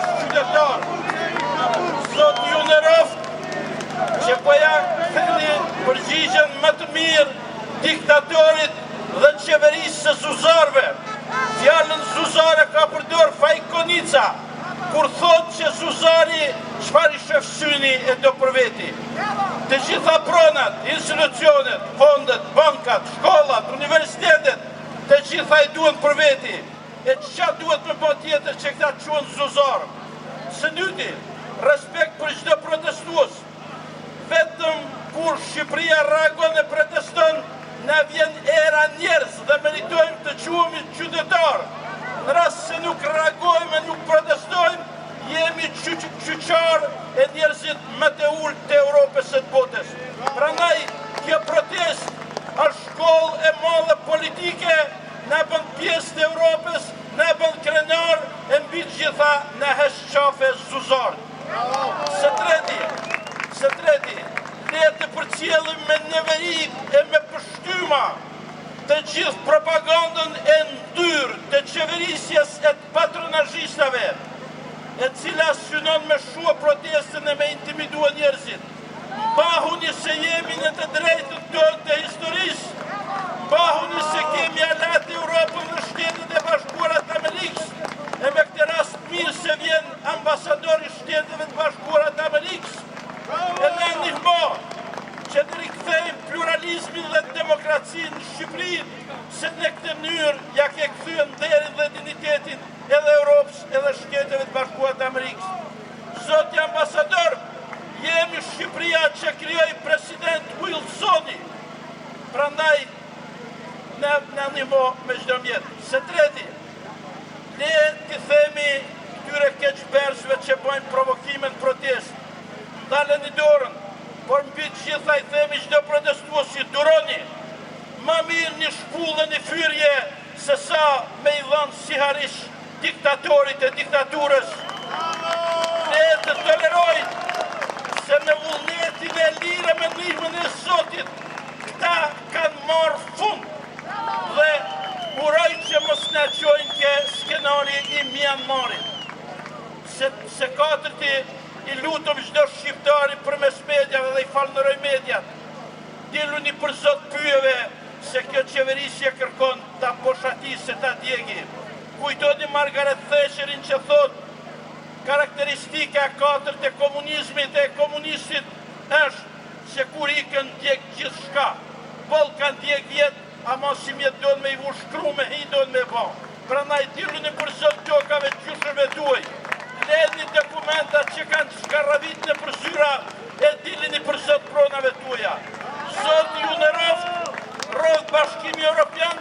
bashkë qytetarë. Zot ju në roft që po ja ktheni përgjigjen më të mirë diktatorit dhe qeverisë së Zuzarëve. Fjalën Zuzare ka përdor Fajkonica, kur thot që Zuzari çfarë i shef syni e do për veti. Të gjitha pronat, institucionet, fondet, bankat, shkollat, universitetet, të gjitha i duhen për veti. E çka duhet me bë tjetër që këta quhen Zuzar? Së dyti, respekt për çdo protestues. Vetëm kur Shqipëria reagon e proteston, na vjen era njerëz dhe meritojmë të quhemi qytetar. Në rast se nuk reagojmë e nuk protestojmë, jemi qyqar e njerëzit më të ulët të Europës e të botës. Prandaj, kjo protest është shkollë e madhe politike, na bën pjesë të Europës, na bën krenar e mbi të gjitha na hesh qafe Zuzar. Së treti, le të përcjellim me neveri e me pështyma të gjithë propagandën e ndyrë të qeverisjes e të patronazhistave, e cila synon me shua protestën e me intimidua njerëzit. Mbahuni se jemi në të drejtën tonë të historisë, mbahuni se kemi alat Europën në Shtetet e Bashkuara të Amerikës, e me këtë rast mirë se vjen ambasadori Shteteve të Bashkuara të Amerikës, e na ndihmo që të rikthejmë pluralizmin dhe demokracinë në Shqipëri, se në këtë mënyrë ja ke kthyer nderin dhe dignitetin edhe Europës edhe Shteteve të Bashkuara të Amerikës. Zoti ambasador, jemi Shqipëria që krijoi president Wilsoni. Prandaj na ndihmo me çdo mjet. Së treti, le të themi këtyre keqberësve që bëjnë provokime në protestë, ndaleni dorën, por mbi të gjitha i themi çdo protestues që duroni, më mirë një shpullë në fyrje se sa me i dhënë si harish diktatorit e diktaturës. Ne të tolerojnë se me vullnetin e lirë me ndihmën e Zotit, këta kanë marrë fund dhe uroj që mos na çojnë ke skenari i Myanmarit. Se katërti, i lutëm çdo shqiptari përmes mediave dhe i falënderoj mediat. Diluni për Zot pyjeve se kjo qeverisje kërkon ta poshatisë ta djegi. Kujtoni Margaret Thatcherin që thot karakteristika e katërt e komunizmit e komunistit është se kur ikën djeg gjithçka. Boll kanë djeg jetë, ama si mjetë donë me i vushkru me hi donë me ba. Prandaj diluni për Zot tokave qyshëve tuaj. Ledni dokumentat që kanë shkarravit në përsyra e dilini për Zot pronave tuaja. Zot ju në roft Bashkimi Evropian